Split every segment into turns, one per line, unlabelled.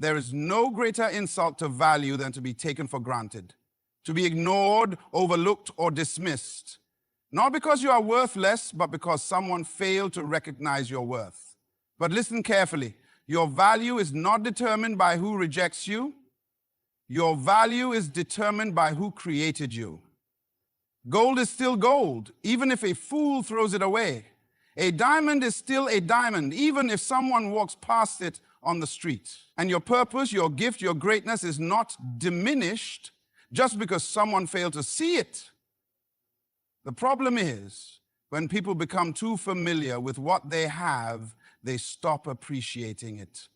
There is no greater insult to value than to be taken for granted, to be ignored, overlooked, or dismissed. Not because you are worthless, but because someone failed to recognize your worth. But listen carefully. Your value is not determined by who rejects you. Your value is determined by who created you. Gold is still gold, even if a fool throws it away. A diamond is still a diamond, even if someone walks past it on the street. And your purpose, your gift, your greatness is not diminished just because someone failed to see it. The problem is, when people become too familiar with what they have, they stop appreciating it.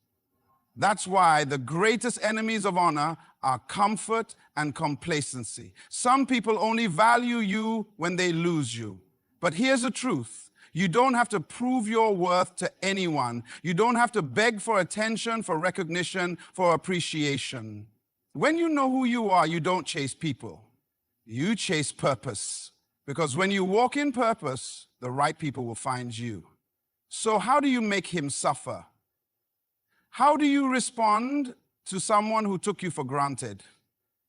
That's why the greatest enemies of honor are comfort and complacency. Some people only value you when they lose you. But here's the truth. You don't have to prove your worth to anyone. You don't have to beg for attention, for recognition, for appreciation. When you know who you are, you don't chase people. You chase purpose. Because when you walk in purpose, the right people will find you. So how do you make him suffer? How do you respond to someone who took you for granted?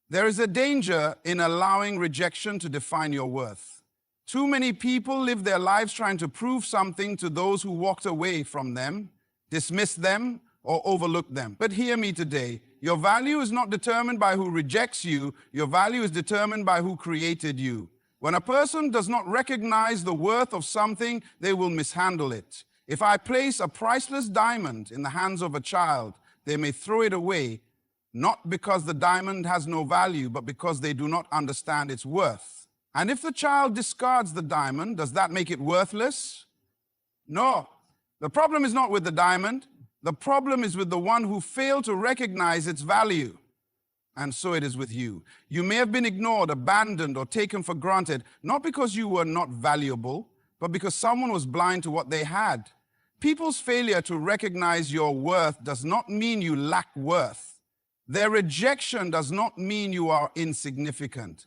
There is a danger in allowing rejection to define your worth. Too many people live their lives trying to prove something to those who walked away from them, dismissed them, or overlooked them. But hear me today. Your value is not determined by who rejects you. Your value is determined by who created you. When a person does not recognize the worth of something, they will mishandle it. If I place a priceless diamond in the hands of a child, they may throw it away, not because the diamond has no value, but because they do not understand its worth. And if the child discards the diamond, does that make it worthless? No. The problem is not with the diamond. The problem is with the one who failed to recognize its value. And so it is with you. You may have been ignored, abandoned, or taken for granted, not because you were not valuable, but because someone was blind to what they had. People's failure to recognize your worth does not mean you lack worth. Their rejection does not mean you are insignificant.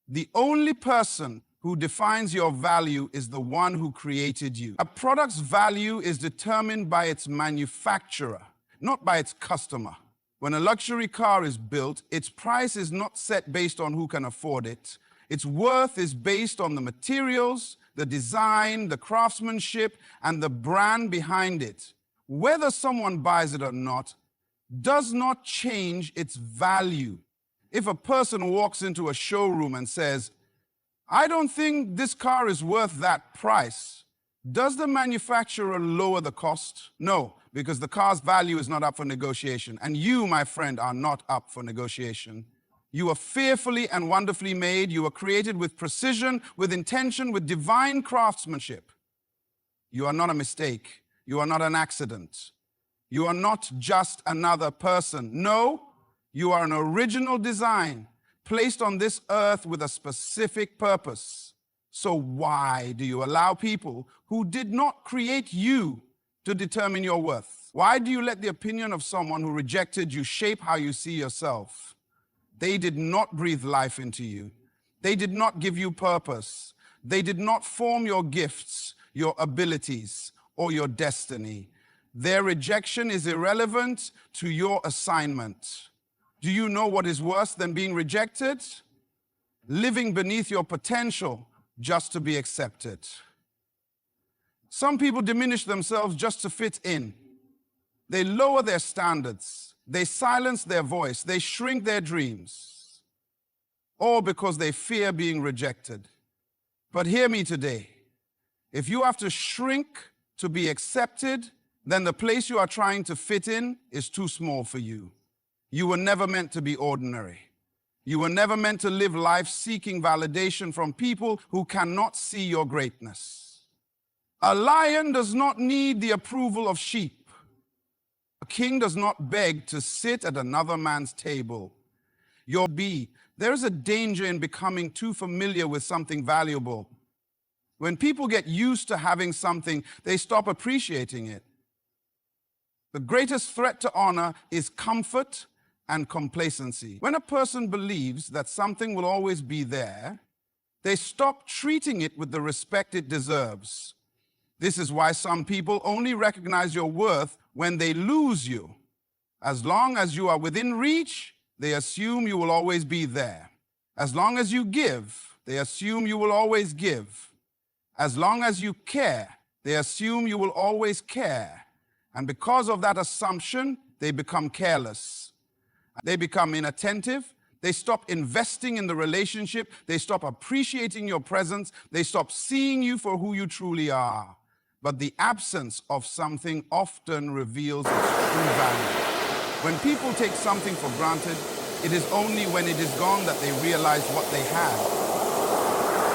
The only person who defines your value is the one who created you. A product's value is determined by its manufacturer, not by its customer. When a luxury car is built, its price is not set based on who can afford it. Its worth is based on the materials, the design, the craftsmanship, and the brand behind it. Whether someone buys it or not does not change its value. If a person walks into a showroom and says, "I don't think this car is worth that price," does the manufacturer lower the cost? No, because the car's value is not up for negotiation. And you, my friend, are not up for negotiation. You are fearfully and wonderfully made. You are created with precision, with intention, with divine craftsmanship. You are not a mistake. You are not an accident. You are not just another person. No, you are an original design placed on this earth with a specific purpose. So why do you allow people who did not create you to determine your worth? Why do you let the opinion of someone who rejected you shape how you see yourself? They did not breathe life into you. They did not give you purpose. They did not form your gifts, your abilities, or your destiny. Their rejection is irrelevant to your assignment. Do you know what is worse than being rejected? Living beneath your potential just to be accepted. Some people diminish themselves just to fit in. They lower their standards. They silence their voice. They shrink their dreams. All because they fear being rejected. But hear me today. If you have to shrink to be accepted, then the place you are trying to fit in is too small for you. You were never meant to be ordinary. You were never meant to live life seeking validation from people who cannot see your greatness. A lion does not need the approval of sheep. A king does not beg to sit at another man's table. There is a danger in becoming too familiar with something valuable. When people get used to having something, they stop appreciating it. The greatest threat to honor is comfort and complacency. When a person believes that something will always be there, they stop treating it with the respect it deserves. This is why some people only recognize your worth when they lose you. As long as you are within reach, they assume you will always be there. As long as you give, they assume you will always give. As long as you care, they assume you will always care. And because of that assumption, they become careless. They become inattentive. They stop investing in the relationship. They stop appreciating your presence. They stop seeing you for who you truly are. But the absence of something often reveals its true value. When people take something for granted, it is only when it is gone that they realize what they had.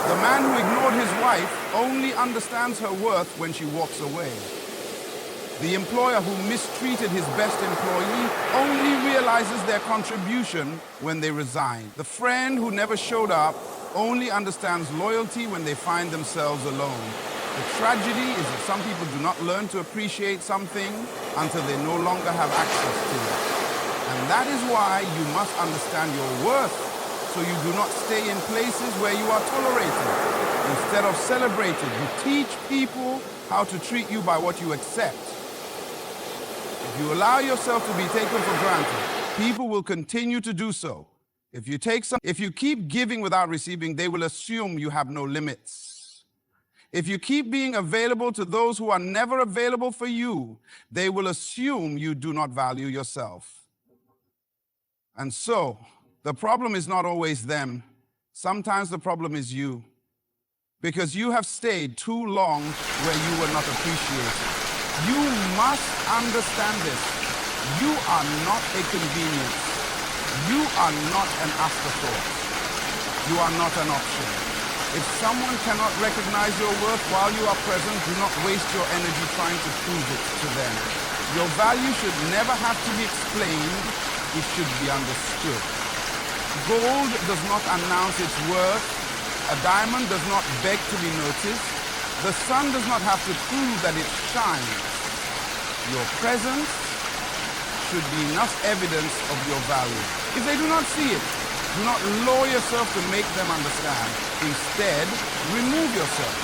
The man who ignored his wife only understands her worth when she walks away. The employer who mistreated his best employee only realizes their contribution when they resign. The friend who never showed up only understands loyalty when they find themselves alone. The tragedy is that some people do not learn to appreciate something until they no longer have access to it. And that is why you must understand your worth, so you do not stay in places where you are tolerated. Instead of celebrated, you teach people how to treat you by what you accept. If you allow yourself to be taken for granted, people will continue to do so. If you keep giving without receiving, they will assume you have no limits. If you keep being available to those who are never available for you, they will assume you do not value yourself. And so, the problem is not always them. Sometimes the problem is you. Because you have stayed too long where you were not appreciated. You must understand this. You are not a convenience. You are not an afterthought. You are not an option. If someone cannot recognize your worth while you are present, do not waste your energy trying to prove it to them. Your value should never have to be explained. It should be understood. Gold does not announce its worth. A diamond does not beg to be noticed. The sun does not have to prove that it shines. Your presence should be enough evidence of your value. If they do not see it, do not lower yourself to make them understand. Instead, remove yourself.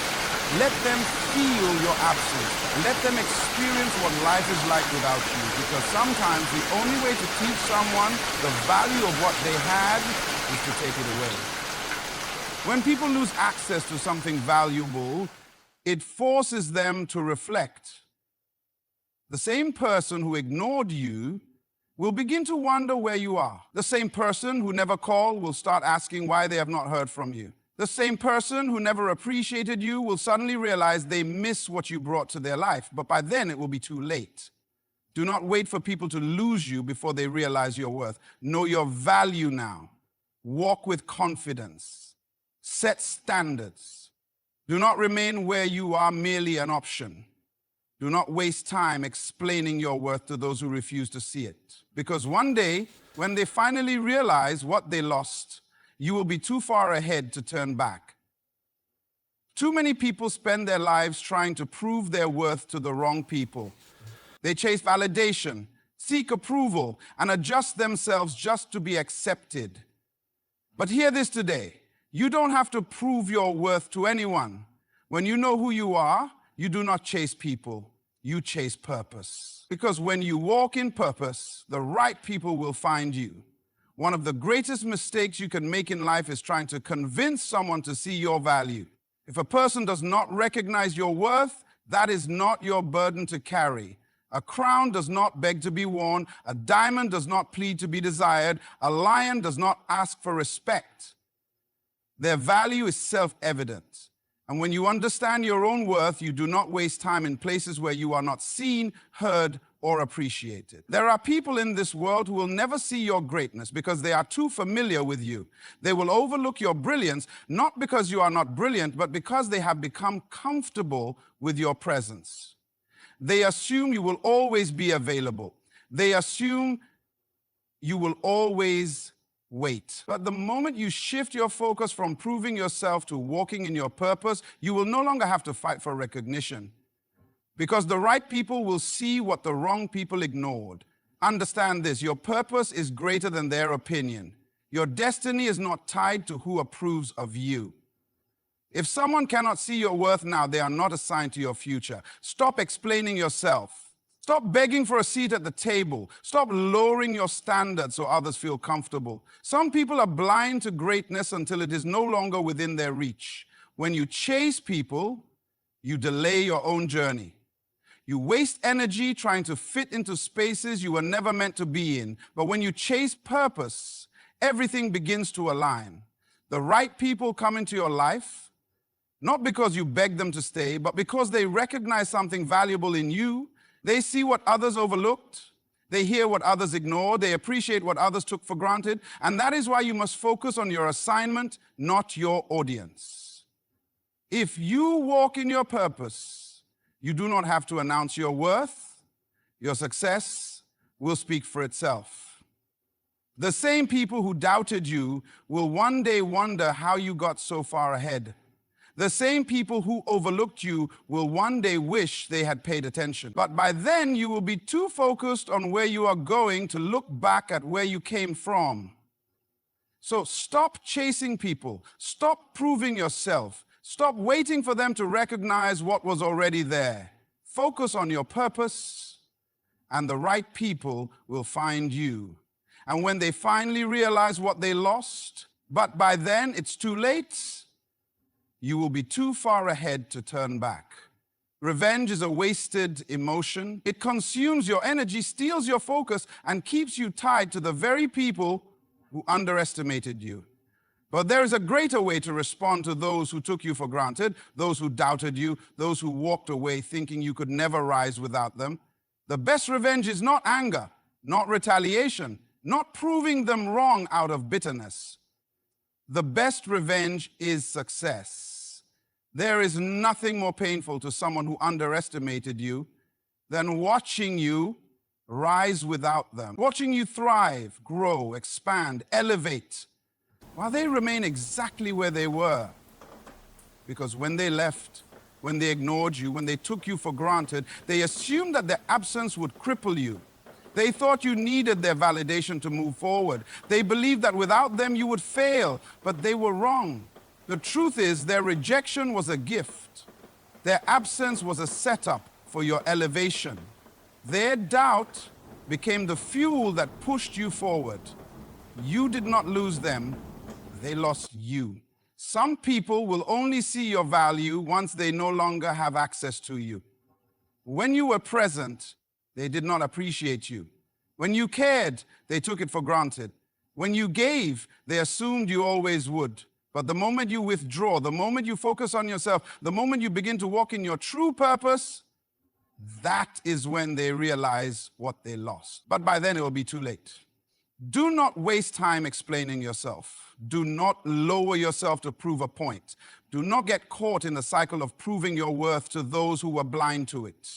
Let them feel your absence. Let them experience what life is like without you. Because sometimes the only way to teach someone the value of what they had is to take it away. When people lose access to something valuable, it forces them to reflect. The same person who ignored you will begin to wonder where you are. The same person who never called will start asking why they have not heard from you. The same person who never appreciated you will suddenly realize they miss what you brought to their life, but by then it will be too late. Do not wait for people to lose you before they realize your worth. Know your value now. Walk with confidence. Set standards. Do not remain where you are merely an option. Do not waste time explaining your worth to those who refuse to see it. Because one day, when they finally realize what they lost, you will be too far ahead to turn back. Too many people spend their lives trying to prove their worth to the wrong people. They chase validation, seek approval, and adjust themselves just to be accepted. But hear this today. You don't have to prove your worth to anyone. When you know who you are, you do not chase people. You chase purpose. Because when you walk in purpose, the right people will find you. One of the greatest mistakes you can make in life is trying to convince someone to see your value. If a person does not recognize your worth, that is not your burden to carry. A crown does not beg to be worn. A diamond does not plead to be desired. A lion does not ask for respect. Their value is self-evident. And when you understand your own worth, you do not waste time in places where you are not seen, heard, or appreciated. There are people in this world who will never see your greatness because they are too familiar with you. They will overlook your brilliance, not because you are not brilliant, but because they have become comfortable with your presence. They assume you will always be available. They assume you will always wait. But the moment you shift your focus from proving yourself to walking in your purpose, you will no longer have to fight for recognition. Because the right people will see what the wrong people ignored. Understand this, your purpose is greater than their opinion. Your destiny is not tied to who approves of you. If someone cannot see your worth now, they are not assigned to your future. Stop explaining yourself. Stop begging for a seat at the table. Stop lowering your standards so others feel comfortable. Some people are blind to greatness until it is no longer within their reach. When you chase people, you delay your own journey. You waste energy trying to fit into spaces you were never meant to be in. But when you chase purpose, everything begins to align. The right people come into your life, not because you beg them to stay, but because they recognize something valuable in you. They see what others overlooked. They hear what others ignored. They appreciate what others took for granted. And that is why you must focus on your assignment, not your audience. If you walk in your purpose, you do not have to announce your worth. Your success will speak for itself. The same people who doubted you will one day wonder how you got so far ahead. The same people who overlooked you will one day wish they had paid attention. But by then, you will be too focused on where you are going to look back at where you came from. So stop chasing people. Stop proving yourself. Stop waiting for them to recognize what was already there. Focus on your purpose, and the right people will find you. And when they finally realize what they lost, but by then it's too late, you will be too far ahead to turn back. Revenge is a wasted emotion. It consumes your energy, steals your focus, and keeps you tied to the very people who underestimated you. But there is a greater way to respond to those who took you for granted, those who doubted you, those who walked away thinking you could never rise without them. The best revenge is not anger, not retaliation, not proving them wrong out of bitterness. The best revenge is success. There is nothing more painful to someone who underestimated you than watching you rise without them, watching you thrive, grow, expand, elevate, while they remain exactly where they were. Because when they left, when they ignored you, when they took you for granted, they assumed that their absence would cripple you. They thought you needed their validation to move forward. They believed that without them you would fail, but they were wrong. The truth is, their rejection was a gift. Their absence was a setup for your elevation. Their doubt became the fuel that pushed you forward. You did not lose them, they lost you. Some people will only see your value once they no longer have access to you. When you were present, they did not appreciate you. When you cared, they took it for granted. When you gave, they assumed you always would. But the moment you withdraw, the moment you focus on yourself, the moment you begin to walk in your true purpose, that is when they realize what they lost. But by then it will be too late. Do not waste time explaining yourself. Do not lower yourself to prove a point. Do not get caught in the cycle of proving your worth to those who were blind to it.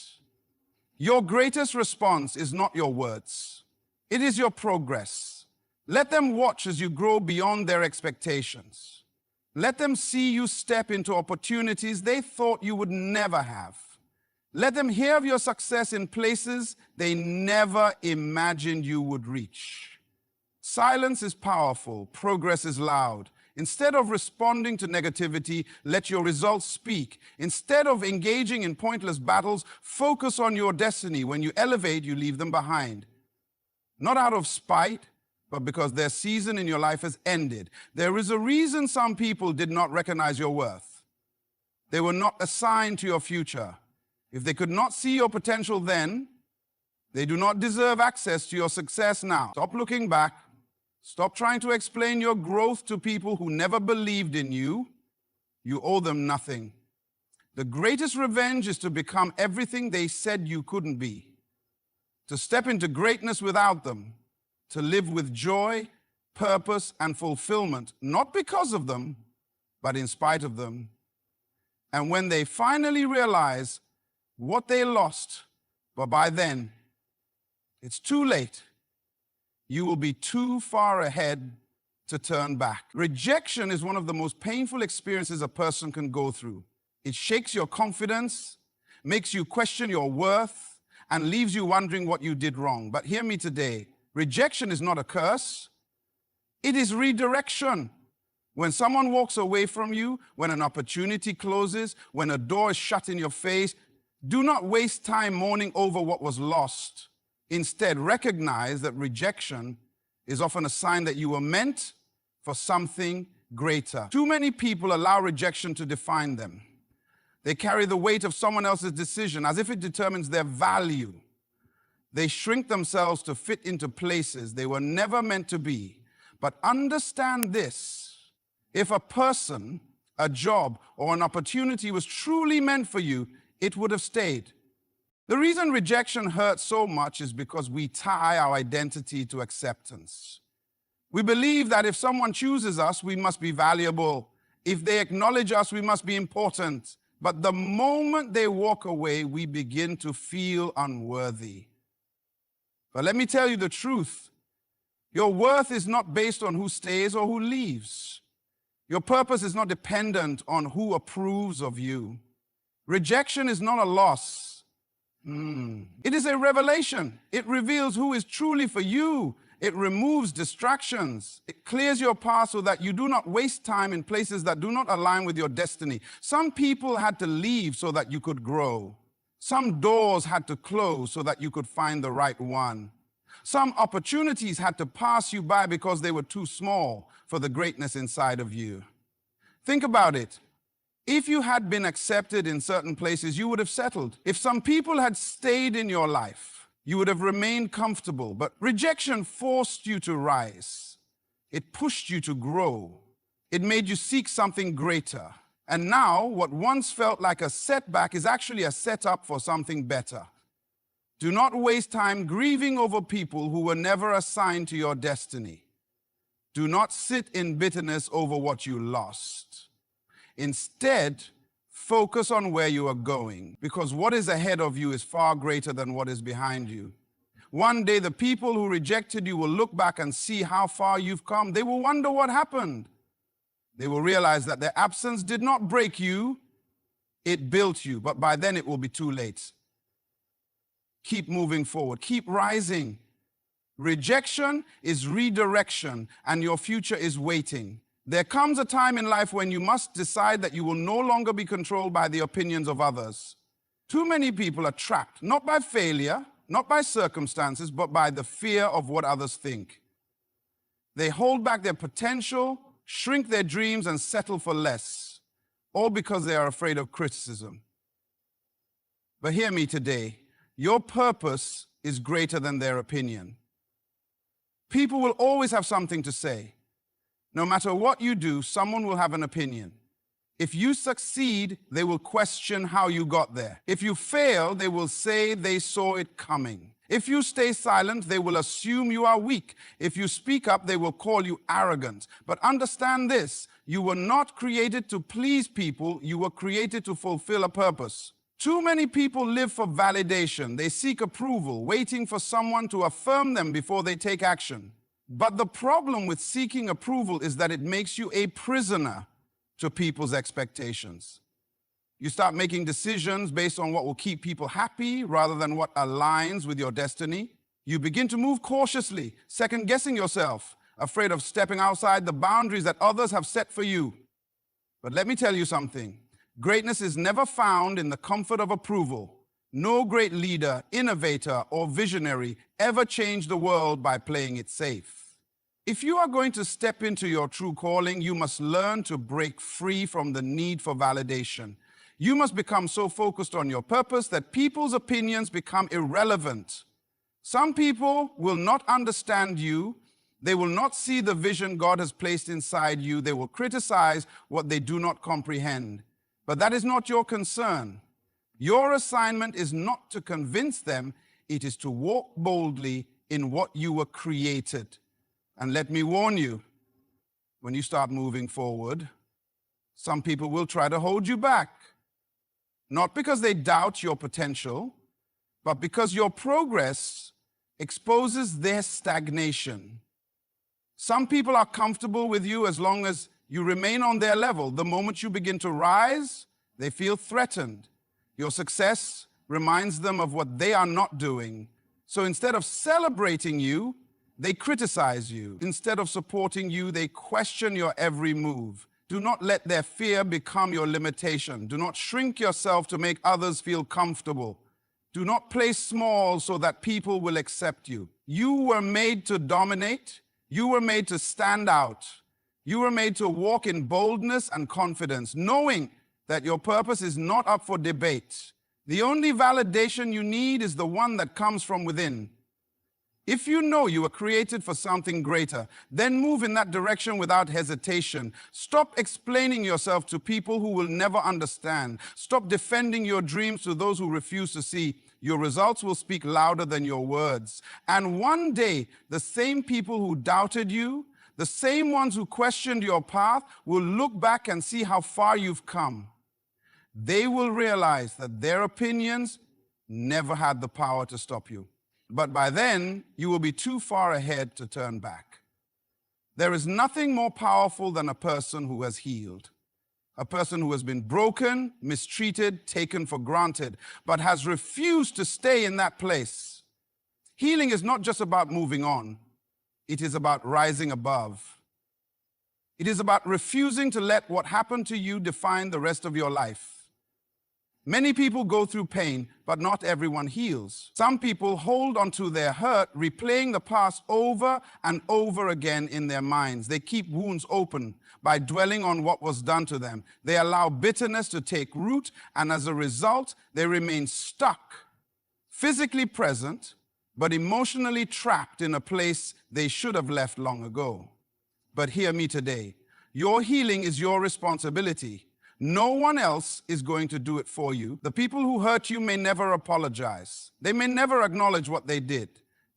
Your greatest response is not your words. It is your progress. Let them watch as you grow beyond their expectations. Let them see you step into opportunities they thought you would never have. Let them hear of your success in places they never imagined you would reach. Silence is powerful. Progress is loud. Instead of responding to negativity, let your results speak. Instead of engaging in pointless battles, focus on your destiny. When you elevate, you leave them behind. Not out of spite, but because their season in your life has ended. There is a reason some people did not recognize your worth. They were not assigned to your future. If they could not see your potential then, they do not deserve access to your success now. Stop looking back. Stop trying to explain your growth to people who never believed in you. You owe them nothing. The greatest revenge is to become everything they said you couldn't be, to step into greatness without them, to live with joy, purpose, and fulfillment, not because of them, but in spite of them. And when they finally realize what they lost, but by then, it's too late. You will be too far ahead to turn back. Rejection is one of the most painful experiences a person can go through. It shakes your confidence, makes you question your worth, and leaves you wondering what you did wrong. But hear me today. Rejection is not a curse. It is redirection. When someone walks away from you, when an opportunity closes, when a door is shut in your face, Do not waste time mourning over what was lost. Instead, recognize that rejection is often a sign that you were meant for something greater. Too many people allow rejection to define them. They carry the weight of someone else's decision as if it determines their value. They shrink themselves to fit into places they were never meant to be. But understand this: if a person, a job, or an opportunity was truly meant for you, it would have stayed. The reason rejection hurts so much is because we tie our identity to acceptance. We believe that if someone chooses us, we must be valuable. If they acknowledge us, we must be important. But the moment they walk away, we begin to feel unworthy. But let me tell you the truth. Your worth is not based on who stays or who leaves. Your purpose is not dependent on who approves of you. Rejection is not a loss. It is a revelation. It reveals who is truly for you. It removes distractions. It clears your path so that you do not waste time in places that do not align with your destiny. Some people had to leave so that you could grow. Some doors had to close so that you could find the right one. Some opportunities had to pass you by because they were too small for the greatness inside of you. Think about it. If you had been accepted in certain places, you would have settled. If some people had stayed in your life, you would have remained comfortable. But rejection forced you to rise. It pushed you to grow. It made you seek something greater. And now, what once felt like a setback is actually a setup for something better. Do not waste time grieving over people who were never assigned to your destiny. Do not sit in bitterness over what you lost. Instead, focus on where you are going, because what is ahead of you is far greater than what is behind you. One day, the people who rejected you will look back and see how far you've come. They will wonder what happened. They will realize that their absence did not break you, it built you, but by then it will be too late. Keep moving forward, keep rising. Rejection is redirection, and your future is waiting. There comes a time in life when you must decide that you will no longer be controlled by the opinions of others. Too many people are trapped, not by failure, not by circumstances, but by the fear of what others think. They hold back their potential, shrink their dreams, and settle for less, all because they are afraid of criticism. But hear me today. Your purpose is greater than their opinion. People will always have something to say. No matter what you do, someone will have an opinion. If you succeed, they will question how you got there. If you fail, they will say they saw it coming. If you stay silent, they will assume you are weak. If you speak up, they will call you arrogant. But understand this, you were not created to please people, you were created to fulfill a purpose. Too many people live for validation. They seek approval, waiting for someone to affirm them before they take action. But the problem with seeking approval is that it makes you a prisoner to people's expectations. You start making decisions based on what will keep people happy rather than what aligns with your destiny. You begin to move cautiously, second-guessing yourself, afraid of stepping outside the boundaries that others have set for you. But let me tell you something. Greatness is never found in the comfort of approval. No great leader, innovator, or visionary ever changed the world by playing it safe. If you are going to step into your true calling, you must learn to break free from the need for validation. You must become so focused on your purpose that people's opinions become irrelevant. Some people will not understand you. They will not see the vision God has placed inside you. They will criticize what they do not comprehend. But that is not your concern. Your assignment is not to convince them. It is to walk boldly in what you were created. And let me warn you, when you start moving forward, some people will try to hold you back. Not because they doubt your potential, but because your progress exposes their stagnation. Some people are comfortable with you as long as you remain on their level. The moment you begin to rise, they feel threatened. Your success reminds them of what they are not doing. So instead of celebrating you, they criticize you. Instead of supporting you, they question your every move. Do not let their fear become your limitation. Do not shrink yourself to make others feel comfortable. Do not play small so that people will accept you. You were made to dominate. You were made to stand out. You were made to walk in boldness and confidence, knowing that your purpose is not up for debate. The only validation you need is the one that comes from within. If you know you were created for something greater, then move in that direction without hesitation. Stop explaining yourself to people who will never understand. Stop defending your dreams to those who refuse to see. Your results will speak louder than your words. And one day, the same people who doubted you, the same ones who questioned your path, will look back and see how far you've come. They will realize that their opinions never had the power to stop you. But by then, you will be too far ahead to turn back. There is nothing more powerful than a person who has healed. A person who has been broken, mistreated, taken for granted, but has refused to stay in that place. Healing is not just about moving on. It is about rising above. It is about refusing to let what happened to you define the rest of your life. Many people go through pain, but not everyone heals. Some people hold onto their hurt, replaying the past over and over again in their minds. They keep wounds open by dwelling on what was done to them. They allow bitterness to take root, and as a result, they remain stuck, physically present, but emotionally trapped in a place they should have left long ago. But hear me today. Your healing is your responsibility. No one else is going to do it for you. The people who hurt you may never apologize. They may never acknowledge what they did.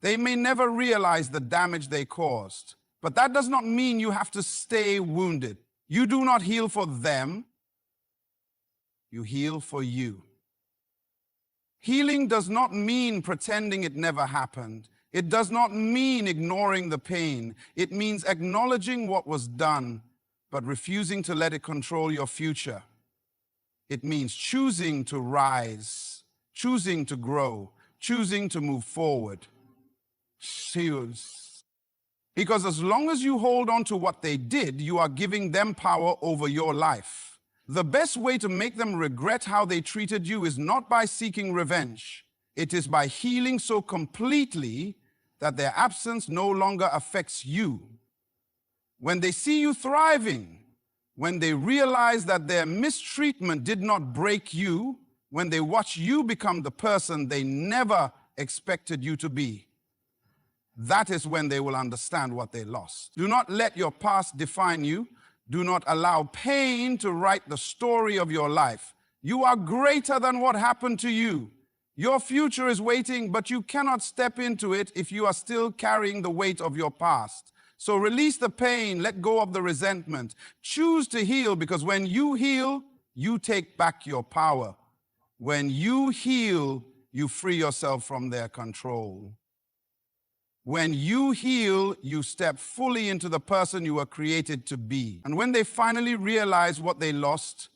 They may never realize the damage they caused. But that does not mean you have to stay wounded. You do not heal for them. You heal for you. Healing does not mean pretending it never happened. It does not mean ignoring the pain. It means acknowledging what was done, but refusing to let it control your future. It means choosing to rise, choosing to grow, choosing to move forward. Choose. Because as long as you hold on to what they did, you are giving them power over your life. The best way to make them regret how they treated you is not by seeking revenge. It is by healing so completely that their absence no longer affects you. When they see you thriving, when they realize that their mistreatment did not break you, when they watch you become the person they never expected you to be, that is when they will understand what they lost. Do not let your past define you. Do not allow pain to write the story of your life. You are greater than what happened to you. Your future is waiting, but you cannot step into it if you are still carrying the weight of your past. So release the pain, let go of the resentment. Choose to heal, because when you heal, you take back your power. When you heal, you free yourself from their control. When you heal, you step fully into the person you were created to be. And when they finally realize what they lost,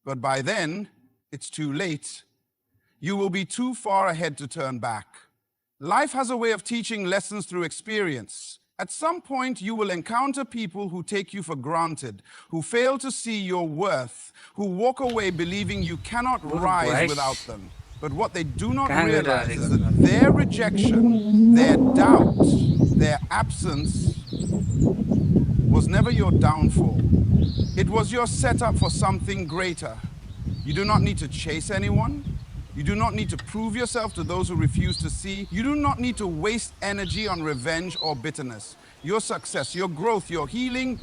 but by then, it's too late, you will be too far ahead to turn back. Life has a way of teaching lessons through experience. At some point, you will encounter people who take you for granted, who fail to see your worth, who walk away believing you cannot rise without them. But what they do not realize is that their rejection, their doubt, their absence was never your downfall. It was your setup for something greater. You do not need to chase anyone. You do not need to prove yourself to those who refuse to see. You do not need to waste energy on revenge or bitterness. Your success, your growth, your healing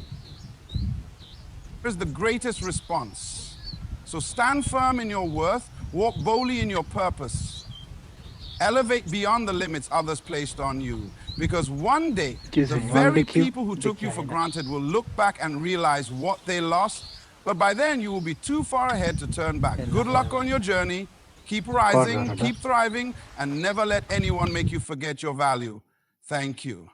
is the greatest response. So stand firm in your worth, walk boldly in your purpose. Elevate beyond the limits others placed on you. Because one day, the very people who took you for granted will look back and realize what they lost. But by then, you will be too far ahead to turn back. Good luck on your journey. Keep rising, keep thriving, and never let anyone make you forget your value. Thank you.